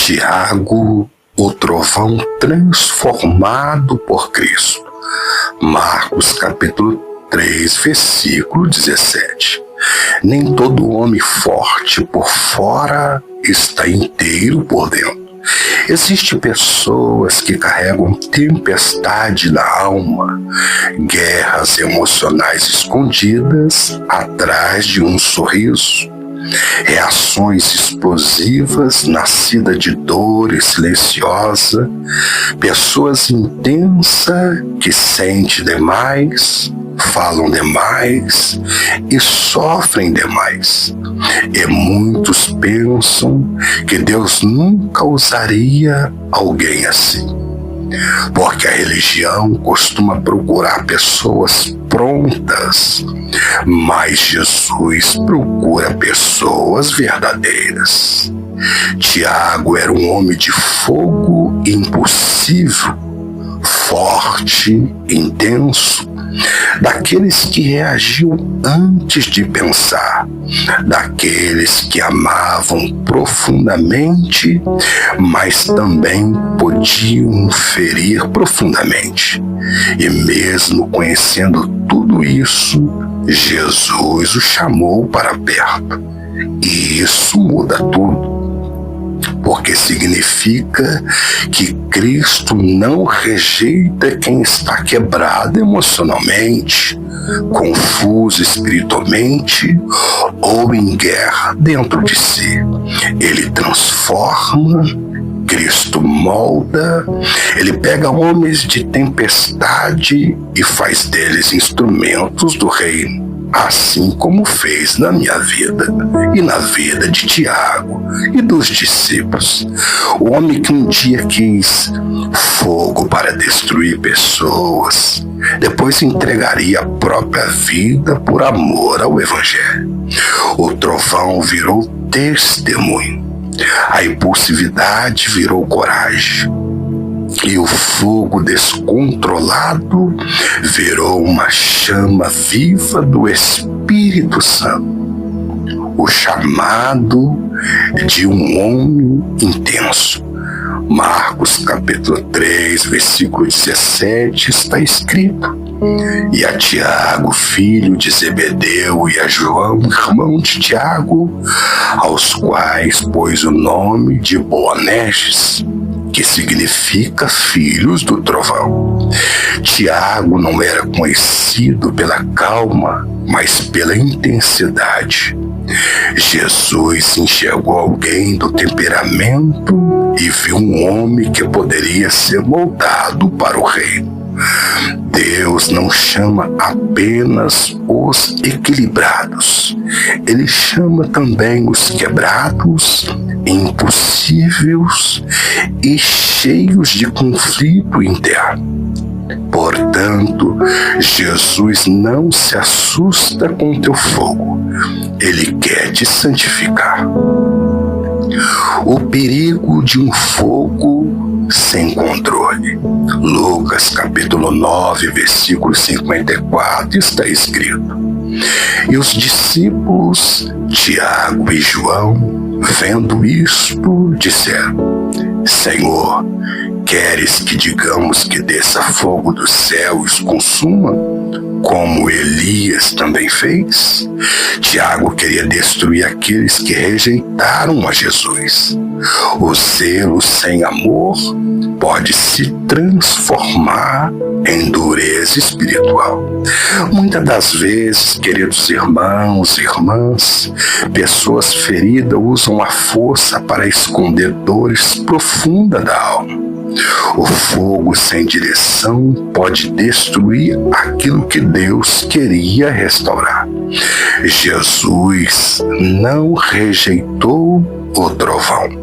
Tiago, o trovão transformado por Cristo. Marcos capítulo 3, versículo 17. Nem todo homem forte por fora está inteiro por dentro. Existem pessoas que carregam tempestade na alma, guerras emocionais escondidas atrás de um sorriso, reações explosivas nascidas de dor silenciosa, pessoas intensas que sentem demais, falam demais e sofrem demais. E muitos pensam que Deus nunca usaria alguém assim, porque a religião costuma procurar pessoas prontas, mas Jesus procura pessoas verdadeiras. Tiago era um homem de fogo impossível, forte, intenso, daqueles que reagiam antes de pensar, daqueles que amavam profundamente, mas também podiam ferir profundamente. E mesmo conhecendo tudo isso, Jesus o chamou para perto. E isso muda tudo, porque significa que Cristo não rejeita quem está quebrado emocionalmente, confuso espiritualmente ou em guerra dentro de si. Ele transforma, Cristo molda, ele pega homens de tempestade e faz deles instrumentos do reino, assim como fez na minha vida e na vida de Tiago e dos discípulos. O homem que um dia quis fogo para destruir pessoas, depois entregaria a própria vida por amor ao Evangelho. O trovão virou testemunho, a impulsividade virou coragem, e o fogo descontrolado virou uma chama viva do Espírito Santo. O chamado de um homem intenso. Marcos capítulo 3, versículo 17 está escrito: e a Tiago, filho de Zebedeu, e a João, irmão de Tiago, aos quais pôs o nome de Boanerges, que significa filhos do trovão. Tiago não era conhecido pela calma, mas pela intensidade. Jesus enxergou alguém do temperamento e viu um homem que poderia ser moldado para o reino. Deus não chama apenas os equilibrados, ele chama também os quebrados, impossíveis e cheios de conflito interno. Portanto, Jesus não se assusta com teu fogo, ele quer te santificar. O perigo de um fogo sem controle. Lucas capítulo 9, versículo 54 está escrito: e os discípulos Tiago e João, vendo isto, disseram: Senhor, queres que digamos que desça fogo do céu e os consuma, como Elias também fez? Tiago queria destruir aqueles que rejeitaram a Jesus. O zelo sem amor pode se transformar em dureza espiritual. Muitas das vezes, queridos irmãos e irmãs, pessoas feridas usam a força para esconder dores profundas da alma. O fogo sem direção pode destruir aquilo que Deus queria restaurar. Jesus não rejeitou o trovão.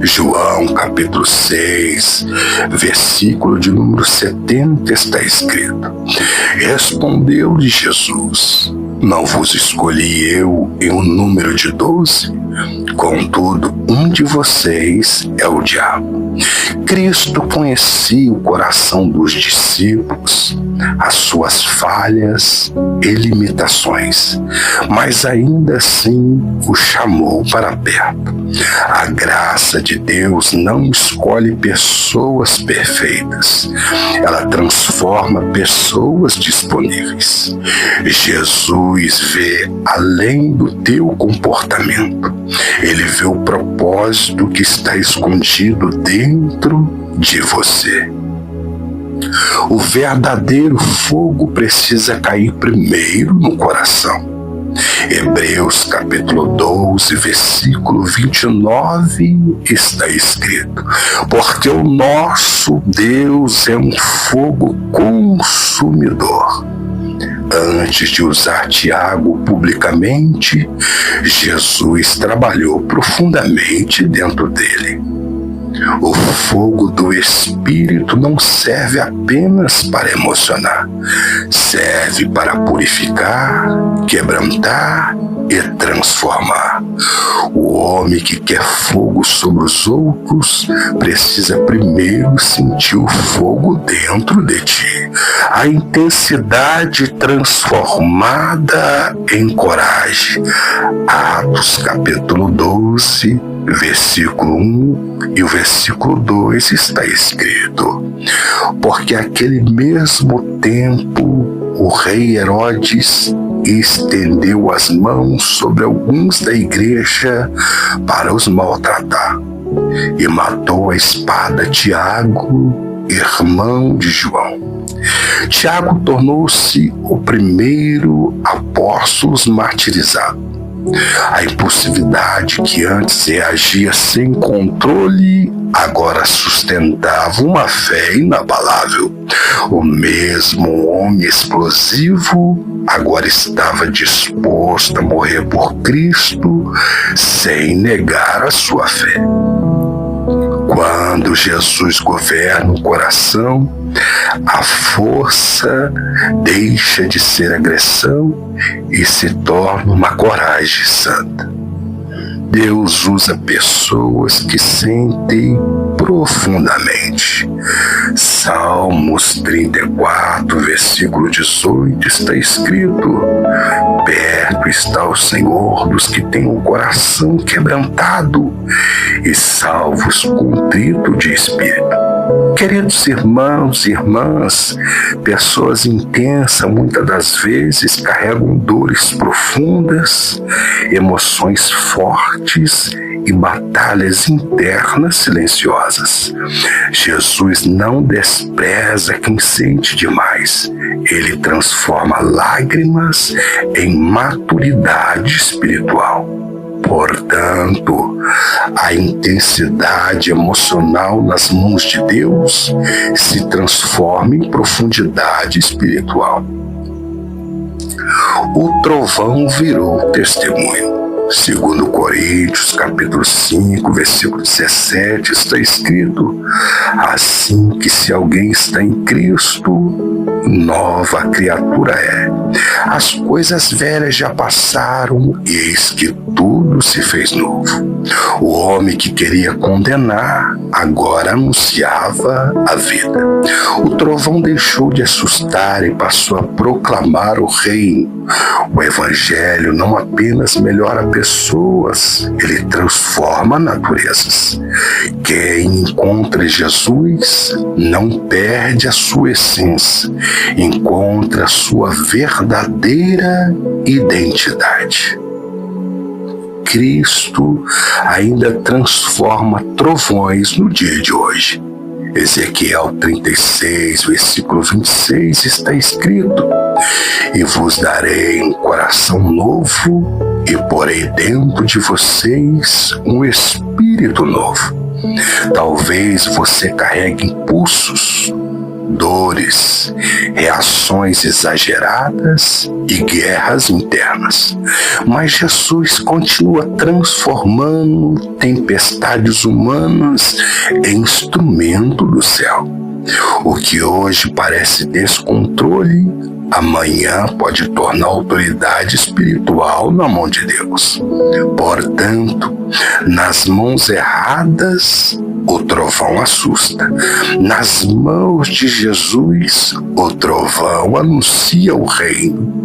João capítulo 6, versículo de número 70 está escrito: respondeu-lhe Jesus: não vos escolhi eu em um número de 12? Contudo, um de vocês é o diabo. Cristo conhecia o coração dos discípulos, as suas falhas e limitações, mas ainda assim o chamou para perto. A graça de Deus não escolhe pessoas perfeitas, ela transforma pessoas disponíveis. Jesus vê além do teu comportamento, ele vê o propósito que está escondido dentro de você. O verdadeiro fogo precisa cair primeiro no coração. Hebreus capítulo 12, versículo 29 está escrito: porque o nosso Deus é um fogo consumidor. Antes de usar Tiago publicamente, Jesus trabalhou profundamente dentro dele. O fogo do Espírito não serve apenas para emocionar, serve para purificar, quebrantar e transformar. O homem que quer fogo sobre os outros precisa primeiro sentir o fogo dentro de ti. A intensidade transformada em coragem. Atos capítulo 12, versículo 1 e o versículo 2 está escrito: porque aquele mesmo tempo o rei Herodes estendeu as mãos sobre alguns da igreja para os maltratar, e matou a espada Tiago, irmão de João. Tiago tornou-se o primeiro apóstolo martirizado. A impulsividade que antes reagia sem controle agora sustentava uma fé inabalável. O mesmo homem explosivo agora estava disposto a morrer por Cristo sem negar a sua fé. Quando Jesus governa o coração, a força deixa de ser agressão e se torna uma coragem santa. Deus usa pessoas que sentem profundamente. Salmos 34, versículo 18 está escrito: perto está o Senhor dos que têm o coração quebrantado e salvos contrito de espírito. Queridos irmãos e irmãs, pessoas intensas muitas das vezes carregam dores profundas, emoções fortes e batalhas internas silenciosas. Jesus não despreza quem sente demais. Ele transforma lágrimas em maturidade espiritual. Portanto, a intensidade emocional nas mãos de Deus se transforma em profundidade espiritual. O trovão virou testemunho. Segundo Coríntios, capítulo 5, versículo 17, está escrito: assim que se alguém está em Cristo, nova criatura é. As coisas velhas já passaram e eis que tudo se fez novo. O homem que queria condenar agora anunciava a vida. O trovão deixou de assustar e passou a proclamar o reino. O evangelho não apenas melhora pessoas, ele transforma naturezas. Quem encontra Jesus não perde a sua essência, encontra a sua verdadeira identidade. Cristo ainda transforma trovões no dia de hoje. Ezequiel 36, versículo 26 está escrito: e vos darei um coração novo e porei dentro de vocês um espírito novo. Talvez você carregue impulsos, dores, reações exageradas e guerras internas. Mas Jesus continua transformando tempestades humanas em instrumento do céu. O que hoje parece descontrole, amanhã pode tornar a autoridade espiritual na mão de Deus. Portanto, nas mãos erradas, o trovão assusta. Nas mãos de Jesus, o trovão anuncia o reino.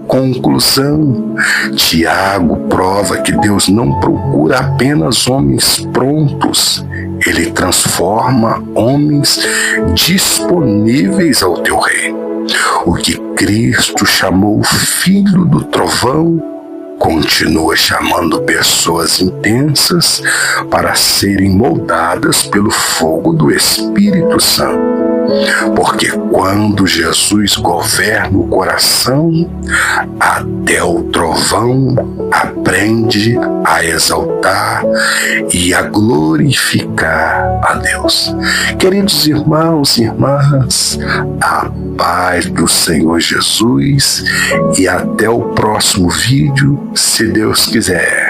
Conclusão: Tiago prova que Deus não procura apenas homens prontos, Ele transforma homens disponíveis ao teu reino. O que Cristo chamou filho do trovão, continua chamando pessoas intensas para serem moldadas pelo fogo do Espírito Santo. Porque quando Jesus governa o coração, até o trovão aprende a exaltar e a glorificar a Deus. Queridos irmãos e irmãs, a paz do Senhor Jesus e até o próximo vídeo, se Deus quiser.